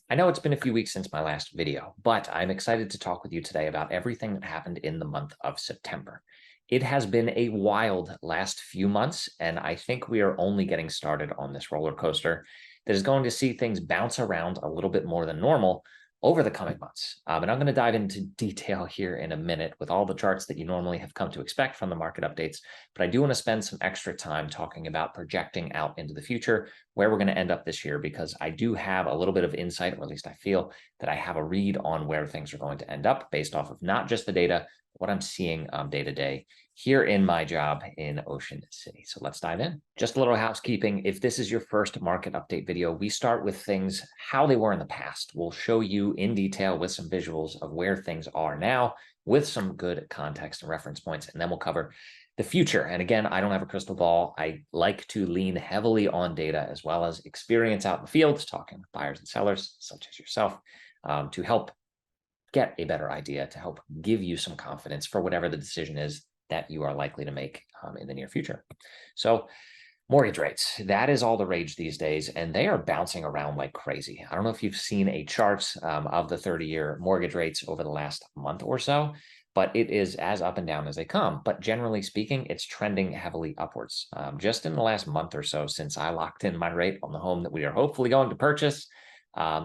I know it's been a few weeks since my last video, but I'm excited to talk with you today about everything that happened in the month of September. It has been a wild last few months, and I think we are only getting started on this roller coaster that is going to see things bounce around a little bit more than normal over the coming months. And I'm going to dive into detail here in a minute with all the charts that you normally have come to expect from the market updates. But I do want to spend some extra time talking about projecting out into the future, where we're going to end up this year, because I do have a little bit of insight, or at least I feel that I have a read on where things are going to end up based off of not just the data, but what I'm seeing day to day here in my job in Ocean City. So let's dive in. Just a little housekeeping. If this is your first market update video, we start with things how they were in the past. We'll show you in detail with some visuals of where things are now with some good context and reference points, and then we'll cover the future. And again, I don't have a crystal ball. I like to lean heavily on data as well as experience out in the field, talking with buyers and sellers such as yourself, to help get a better idea, to help give you some confidence for whatever the decision is that you are likely to make in the near future. So mortgage rates, that is all the rage these days, and they are bouncing around like crazy. I don't know if you've seen a chart of the 30-year mortgage rates over the last month or so, but it is as up and down as they come. But generally speaking, it's trending heavily upwards. Just in the last month or so since I locked in my rate on the home that we are hopefully going to purchase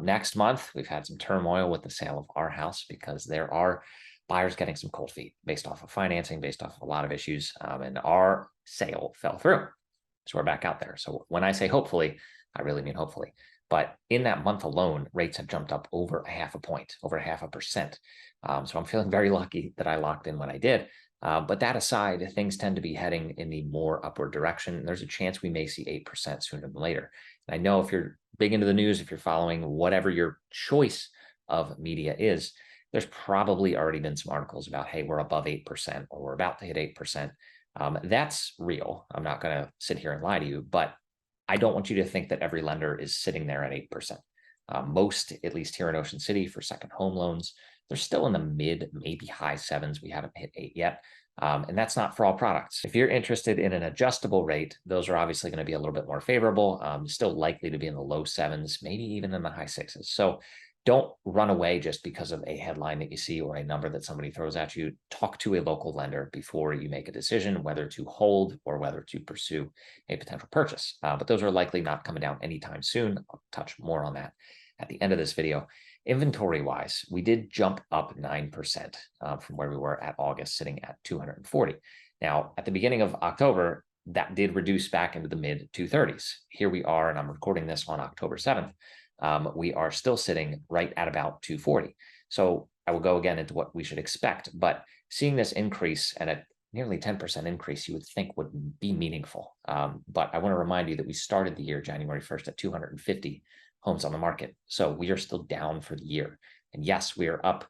next month, we've had some turmoil with the sale of our house because there are buyers getting some cold feet based off of financing, based off of a lot of issues, and our sale fell through. So we're back out there. So when I say hopefully, I really mean hopefully. But in that month alone, rates have jumped up over a half a point, over 0.5%. So I'm feeling very lucky that I locked in when I did. But that aside, things tend to be heading in the more upward direction. There's a chance we may see 8% sooner than later. And I know if you're big into the news, if you're following whatever your choice of media is, there's probably already been some articles about, hey, we're above 8% or we're about to hit 8%. That's real. I'm not going to sit here and lie to you, but I don't want you to think that every lender is sitting there at 8%. Most, at least here in Ocean City, for second home loans, they're still in the mid, maybe high sevens. We haven't hit 8 yet. And that's not for all products. If you're interested in an adjustable rate, those are obviously going to be a little bit more favorable, still likely to be in the low sevens, maybe even in the high sixes. So don't run away just because of a headline that you see or a number that somebody throws at you. Talk to a local lender before you make a decision whether to hold or whether to pursue a potential purchase. But those are likely not coming down anytime soon. I'll touch more on that at the end of this video. Inventory-wise, we did jump up 9% from where we were at August, sitting at 240. Now, at the beginning of October, that did reduce back into the mid 230s. Here we are, and I'm recording this on October 7th. We are still sitting right at about 240. So I will go again into what we should expect, but seeing this increase and a nearly 10% increase, you would think would be meaningful. But I want to remind you that we started the year January 1st at 250 homes on the market. So we are still down for the year. And yes, we are up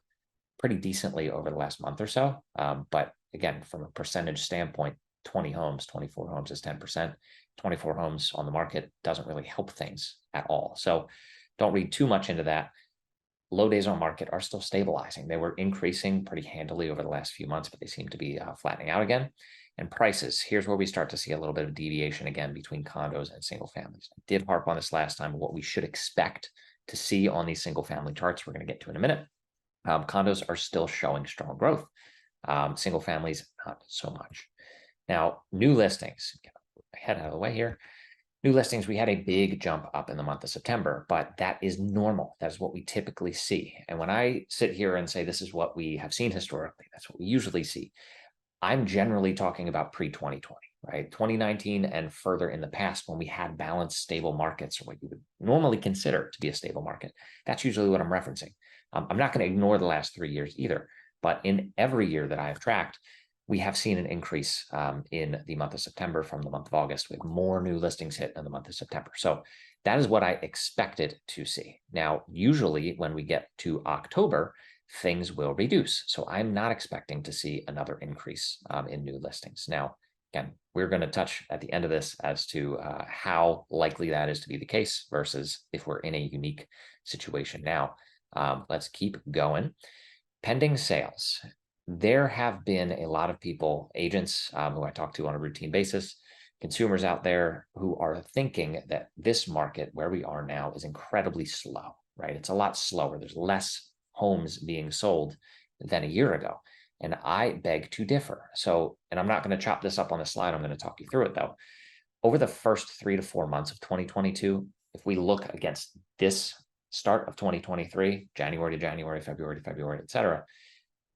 pretty decently over the last month or so. But again, from a percentage standpoint, 20 homes, 24 homes is 10%. 24 homes on the market doesn't really help things at all. So don't read too much into that. Low days on market are still stabilizing. They were increasing pretty handily over the last few months, but they seem to be flattening out again. And prices, here's where we start to see a little bit of deviation again between condos and single families. I did harp on this last time, what we should expect to see on these single family charts, we're going to get to in a minute. Condos are still showing strong growth. Single families, not so much. Now, new listings, get my head out of the way here. New listings, we had a big jump up in the month of September, but that is normal. That is what we typically see. And when I sit here and say this is what we have seen historically, that's what we usually see, I'm generally talking about pre-2020, right? 2019 and further in the past when we had balanced, stable markets, or what you would normally consider to be a stable market. That's usually what I'm referencing. I'm not going to ignore the last 3 years either, but in every year that I have tracked, we have seen an increase in the month of September from the month of August, with more new listings hit in the month of September. So that is what I expected to see. Now, usually when we get to October, things will reduce. So I'm not expecting to see another increase in new listings. Now, again, we're going to touch at the end of this as to how likely that is to be the case versus if we're in a unique situation now. Let's keep going. Pending sales. There have been a lot of people, agents who I talk to on a routine basis, consumers out there who are thinking that this market where we are now is incredibly slow. right? It's a lot slower. There's less homes being sold than a year ago. And I beg to differ. So, and I'm not going to chop this up on the slide. I'm going to talk you through it though. Over the first 3 to 4 months of 2022, if we look against this start of 2023, January to January, February to February, et cetera,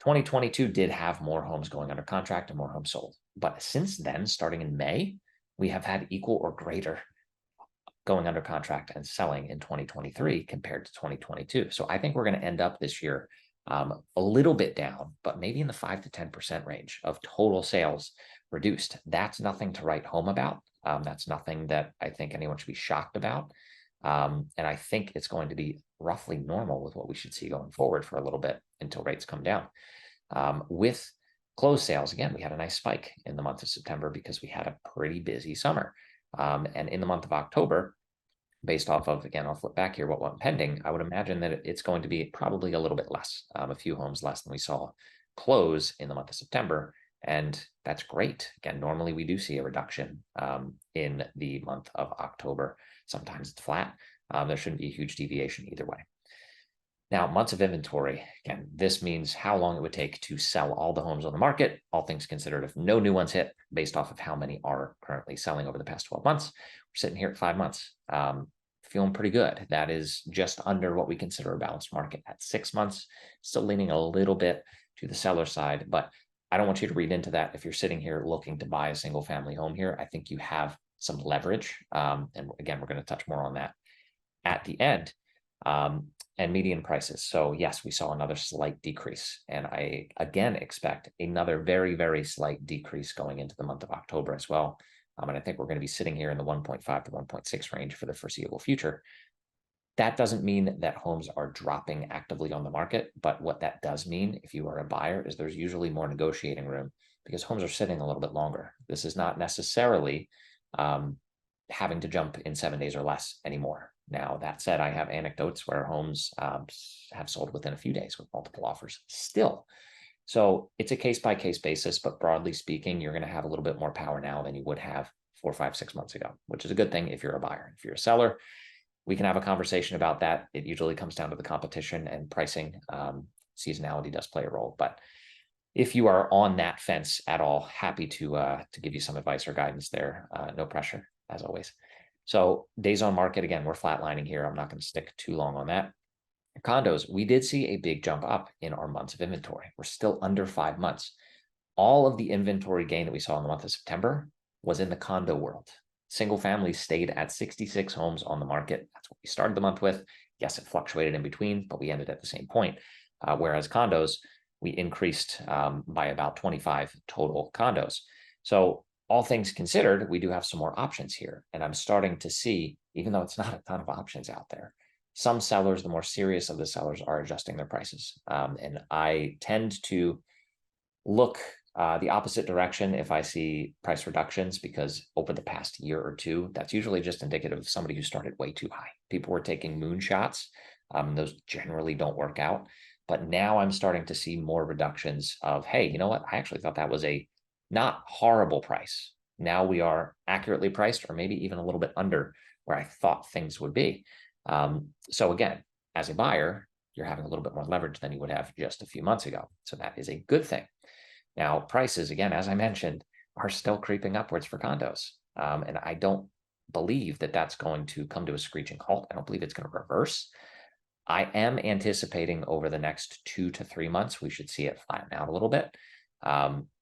2022 did have more homes going under contract and more homes sold. But since then, starting in May, we have had equal or greater going under contract and selling in 2023 compared to 2022. So I think we're going to end up this year a little bit down, but maybe in the 5 to 10% range of total sales reduced. That's nothing to write home about. That's nothing that I think anyone should be shocked about. And I think it's going to be roughly normal with what we should see going forward for a little bit until rates come down. With closed sales, again, we had a nice spike in the month of September because we had a pretty busy summer. And in the month of October, based off of, again, I'll flip back here, what went pending, I would imagine that it's going to be probably a little bit less, a few homes less than we saw close in the month of September. And that's great. Again, normally we do see a reduction in the month of October. Sometimes it's flat. There shouldn't be a huge deviation either way. Now, months of inventory, again, this means how long it would take to sell all the homes on the market, all things considered, if no new ones hit, based off of how many are currently selling over the past 12 months. We're sitting here at 5 months, feeling pretty good. That is just under what we consider a balanced market at 6 months, still leaning a little bit to the seller side, but I don't want you to read into that. If you're sitting here looking to buy a single family home here, I think you have some leverage. And again, we're going to touch more on that at the end. And median prices. So yes, we saw another slight decrease. And I, again, expect another very, very slight decrease going into the month of October as well. And I think we're going to be sitting here in the 1.5 to 1.6 range for the foreseeable future. That doesn't mean that homes are dropping actively on the market, but what that does mean, if you are a buyer, is there's usually more negotiating room because homes are sitting a little bit longer. This is not necessarily having to jump in 7 days or less anymore. Now, that said, I have anecdotes where homes have sold within a few days with multiple offers still. So it's a case-by-case basis, but broadly speaking, you're going to have a little bit more power now than you would have 4, 5, 6 months ago, which is a good thing if you're a buyer. If you're a seller, we can have a conversation about that. It usually comes down to the competition and pricing. Seasonality does play a role, but if you are on that fence at all, happy to give you some advice or guidance there. No pressure, as always. So days on market, again, we're flatlining here. I'm not going to stick too long on that. Condos, we did see a big jump up in our months of inventory. We're still under 5 months. All of the inventory gain that we saw in the month of September was in the condo world. Single family stayed at 66 homes on the market. That's what we started the month with. Yes, it fluctuated in between, but we ended at the same point. Whereas condos, we increased by about 25 total condos. So all things considered, we do have some more options here. And I'm starting to see, even though it's not a ton of options out there, some sellers, the more serious of the sellers, are adjusting their prices. And I tend to look the opposite direction if I see price reductions, because over the past year or two, that's usually just indicative of somebody who started way too high. People were taking moonshots. Those generally don't work out. But now I'm starting to see more reductions of, hey, you know what? I actually thought that was a not horrible price. Now we are accurately priced, or maybe even a little bit under where I thought things would be. So again, as a buyer, you're having a little bit more leverage than you would have just a few months ago. So that is a good thing. Now, prices, again, as I mentioned, are still creeping upwards for condos. And I don't believe that that's going to come to a screeching halt. I don't believe it's going to reverse. I am anticipating over the next 2 to 3 months, we should see it flatten out a little bit.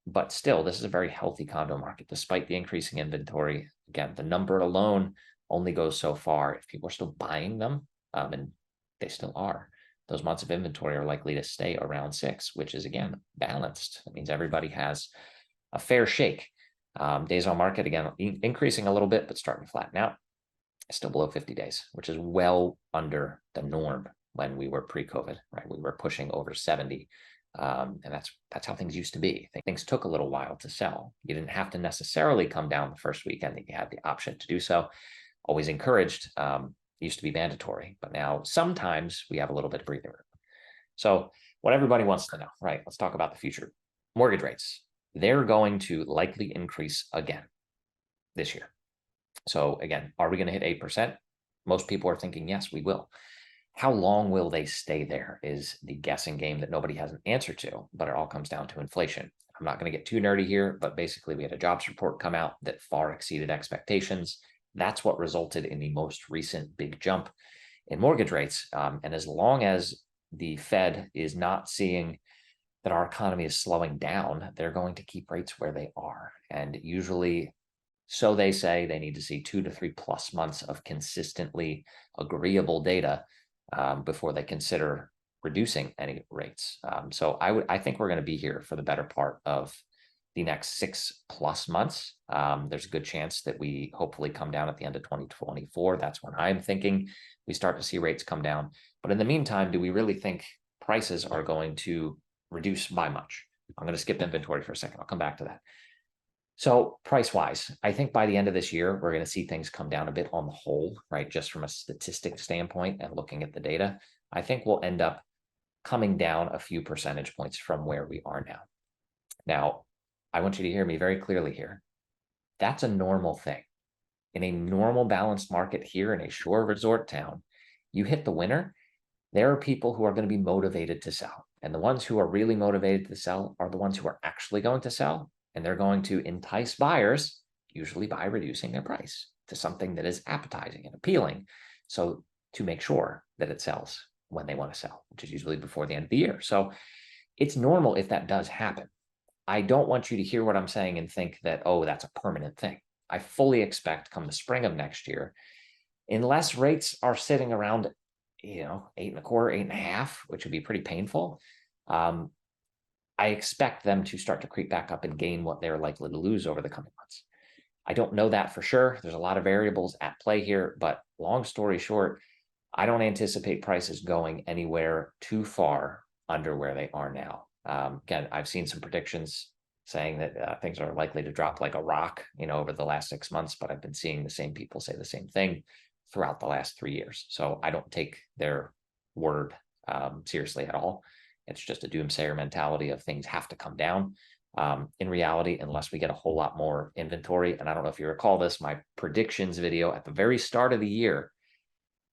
But still, this is a very healthy condo market, despite the increasing inventory. Again, the number alone only goes so far. If people are still buying them, and they still are, those months of inventory are likely to stay around 6, which is, again, balanced. It means everybody has a fair shake. Days on market, again, increasing a little bit, but starting to flatten out. Still below 50 days, which is well under the norm when we were pre-COVID, right? We were pushing over 70. And that's how things used to be. Things took a little while to sell. You didn't have to necessarily come down the first weekend that you had the option to do so. Always encouraged. Used to be mandatory, but now sometimes we have a little bit of breathing room. So what everybody wants to know, right? Let's talk about the future. Mortgage rates. They're going to likely increase again this year. So again, are we going to hit 8%? Most people are thinking, yes, we will. How long will they stay there is the guessing game that nobody has an answer to, but it all comes down to inflation. I'm not going to get too nerdy here, but basically we had a jobs report come out that far exceeded expectations. That's what resulted in the most recent big jump in mortgage rates. And as long as the Fed is not seeing that our economy is slowing down, they're going to keep rates where they are. And usually, so they say, they need to see 2 to 3+ months of consistently agreeable data before they consider reducing any rates. So I think we're going to be here for the better part of the next 6+ months. There's a good chance that we hopefully come down at the end of 2024. That's when I'm thinking we start to see rates come down. But in the meantime, do we really think prices are going to reduce by much? I'm going to skip inventory for a second. I'll come back to that. So price-wise, I think by the end of this year, we're going to see things come down a bit on the whole, right? Just from a statistic standpoint and looking at the data, I think we'll end up coming down a few percentage points from where we are now. Now, I want you to hear me very clearly here. That's a normal thing. In a normal balanced market here in a shore resort town, you hit the winter, there are people who are going to be motivated to sell. And the ones who are really motivated to sell are the ones who are actually going to sell. And they're going to entice buyers, usually by reducing their price to something that is appetizing and appealing. So to make sure that it sells when they want to sell, which is usually before the end of the year. So it's normal if that does happen. I don't want you to hear what I'm saying and think that, oh, that's a permanent thing. I fully expect come the spring of next year, unless rates are sitting around, 8.25, 8.5, which would be pretty painful. I expect them to start to creep back up and gain what they're likely to lose over the coming months. I don't know that for sure. There's a lot of variables at play here, but long story short, I don't anticipate prices going anywhere too far under where they are now. Again, I've seen some predictions saying that things are likely to drop like a rock, over the last 6 months, but I've been seeing the same people say the same thing throughout the last 3 years. So I don't take their word seriously at all. It's just a doomsayer mentality of things have to come down. In reality, unless we get a whole lot more inventory, and I don't know if you recall this, my predictions video at the very start of the year,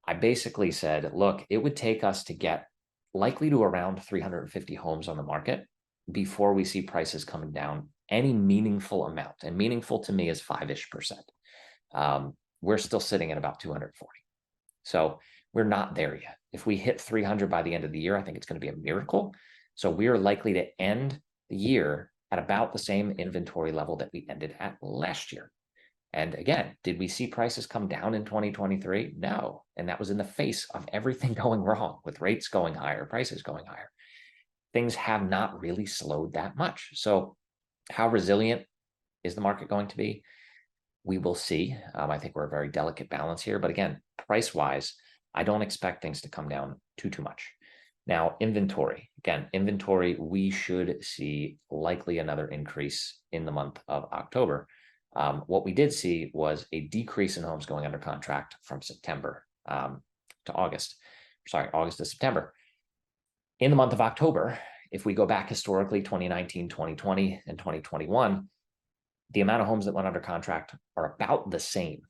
I basically said, look, it would take us to get likely to around 350 homes on the market before we see prices coming down any meaningful amount. And meaningful to me is 5-ish%. We're still sitting at about 240. So we're not there yet. If we hit 300 by the end of the year, I think it's going to be a miracle. So we are likely to end the year at about the same inventory level that we ended at last year. And again, did we see prices come down in 2023? No. And that was in the face of everything going wrong, with rates going higher, prices going higher. Things have not really slowed that much. So how resilient is the market going to be? We will see. I think we're a very delicate balance here. But again, price-wise, I don't expect things to come down too much. Now, inventory. Again, inventory, we should see likely another increase in the month of October. What we did see was a decrease in homes going under contract from September to August. Sorry, August to September. In the month of October, if we go back historically, 2019, 2020, and 2021, the amount of homes that went under contract are about the same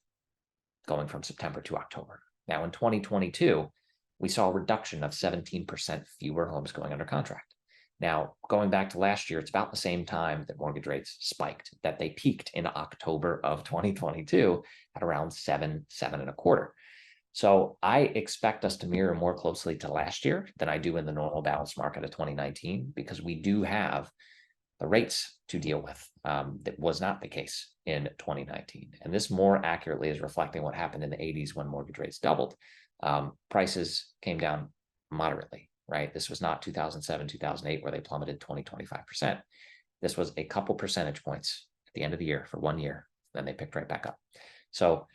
going from September to October. Now, in 2022, we saw a reduction of 17% fewer homes going under contract. Now, going back to last year, it's about the same time that mortgage rates spiked, that they peaked in October of 2022 at around 7.25. So I expect us to mirror more closely to last year than I do in the normal balanced market of 2019, because we do have the rates to deal with. That was not the case in 2019. And this more accurately is reflecting what happened in the 80s when mortgage rates doubled. Prices came down moderately, right? This was not 2007, 2008, where they plummeted 20-25%. This was a couple percentage points at the end of the year for 1 year. Then they picked right back up. So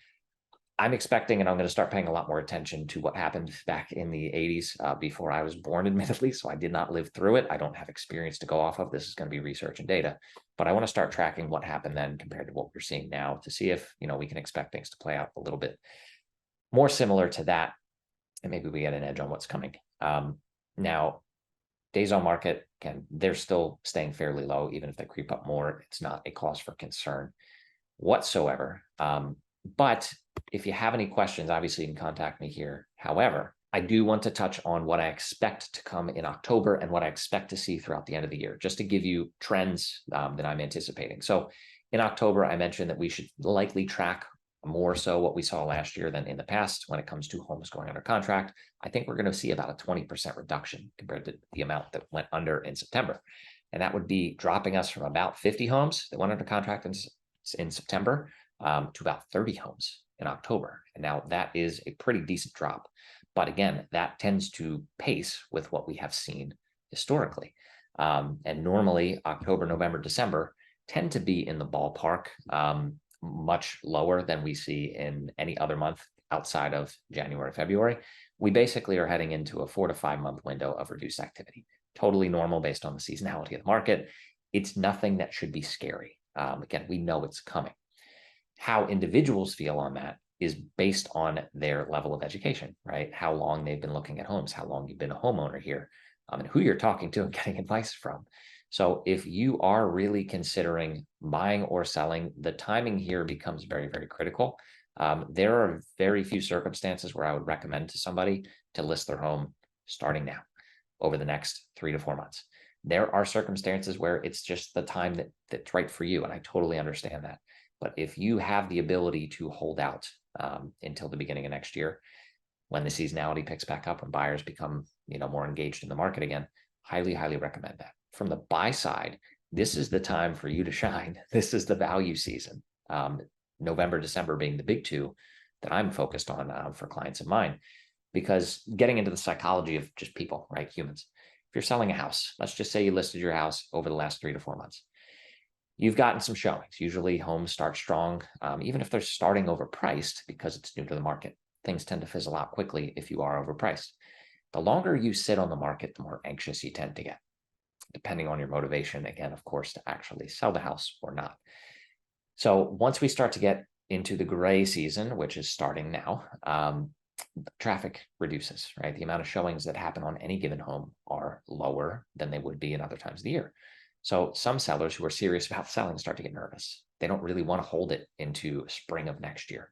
I'm expecting, and I'm going to start paying a lot more attention to what happened back in the 80s before I was born, admittedly. So I did not live through it. I don't have experience to go off of. This is going to be research and data. But I want to start tracking what happened then compared to what we're seeing now to see if, we can expect things to play out a little bit more similar to that. And maybe we get an edge on what's coming. Now, days on market, again, they're still staying fairly low. Even if they creep up more, it's not a cause for concern whatsoever. But if you have any questions, obviously you can contact me here. However, I do want to touch on what I expect to come in October and what I expect to see throughout the end of the year, just to give you trends that I'm anticipating. So in October, I mentioned that we should likely track more so what we saw last year than in the past when it comes to homes going under contract. I think we're going to see about a 20% reduction compared to the amount that went under in September. And that would be dropping us from about 50 homes that went under contract in September to about 30 homes in October. And now that is a pretty decent drop. But again, that tends to pace with what we have seen historically. And normally October, November, December tend to be in the ballpark, much lower than we see in any other month outside of January, February. We basically are heading into a 4 to 5 month window of reduced activity. Totally normal based on the seasonality of the market. It's nothing that should be scary. Again, we know it's coming. How individuals feel on that is based on their level of education, right? How long they've been looking at homes, how long you've been a homeowner here, and who you're talking to and getting advice from. So if you are really considering buying or selling, the timing here becomes very, very critical. There are very few circumstances where I would recommend to somebody to list their home starting now over the next 3 to 4 months. There are circumstances where it's just the time that's right for you, and I totally understand that. But if you have the ability to hold out until the beginning of next year, when the seasonality picks back up, when buyers become more engaged in the market again, highly, highly recommend that. From the buy side, this is the time for you to shine. This is the value season. November, December being the big two that I'm focused on for clients of mine, because getting into the psychology of just people, right? Humans. If you're selling a house, let's just say you listed your house over the last 3 to 4 months. You've gotten some showings. Usually homes start strong, even if they're starting overpriced because it's new to the market. Things tend to fizzle out quickly if you are overpriced. The longer you sit on the market, the more anxious you tend to get, depending on your motivation, again, of course, to actually sell the house or not. So once we start to get into the gray season, which is starting now, traffic reduces, right? The amount of showings that happen on any given home are lower than they would be in other times of the year. So some sellers who are serious about selling start to get nervous. They don't really want to hold it into spring of next year.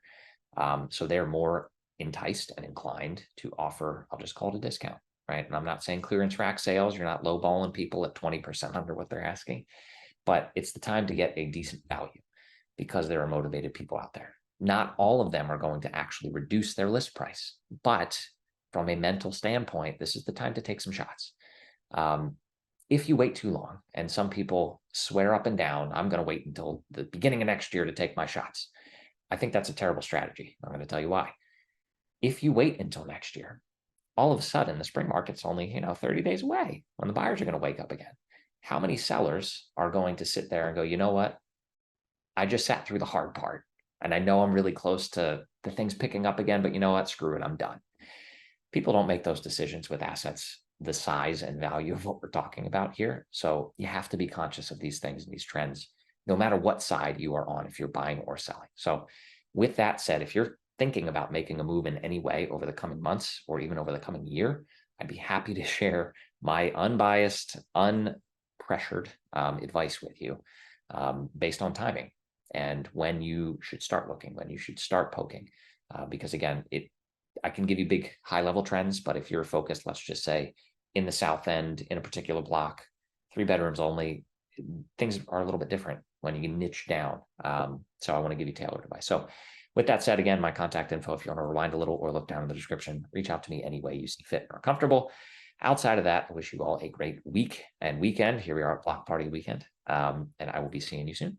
So they're more enticed and inclined to offer, I'll just call it a discount, right? And I'm not saying clearance rack sales. You're not lowballing people at 20% under what they're asking, but it's the time to get a decent value because there are motivated people out there. Not all of them are going to actually reduce their list price, but from a mental standpoint, this is the time to take some shots. If you wait too long, and some people swear up and down, I'm going to wait until the beginning of next year to take my shots. I think that's a terrible strategy. I'm going to tell you why. If you wait until next year, all of a sudden the spring market's only 30 days away when the buyers are going to wake up again. How many sellers are going to sit there and go, you know what? I just sat through the hard part, and I know I'm really close to the things picking up again, but you know what? Screw it. I'm done. People don't make those decisions with assets the size and value of what we're talking about here. So you have to be conscious of these things and these trends, no matter what side you are on, if you're buying or selling. So with that said, if you're thinking about making a move in any way over the coming months or even over the coming year, I'd be happy to share my unbiased, unpressured advice with you based on timing and when you should start looking, when you should start poking. Because again, I can give you big high level trends, but if you're focused, let's just say in the South End, in a particular block, 3 bedrooms only, things are a little bit different when you niche down. So I want to give you tailored advice. So with that said, again, my contact info, if you want to rewind a little or look down in the description, reach out to me any way you see fit or comfortable. Outside of that, I wish you all a great week and weekend. Here we are at Block Party Weekend, and I will be seeing you soon.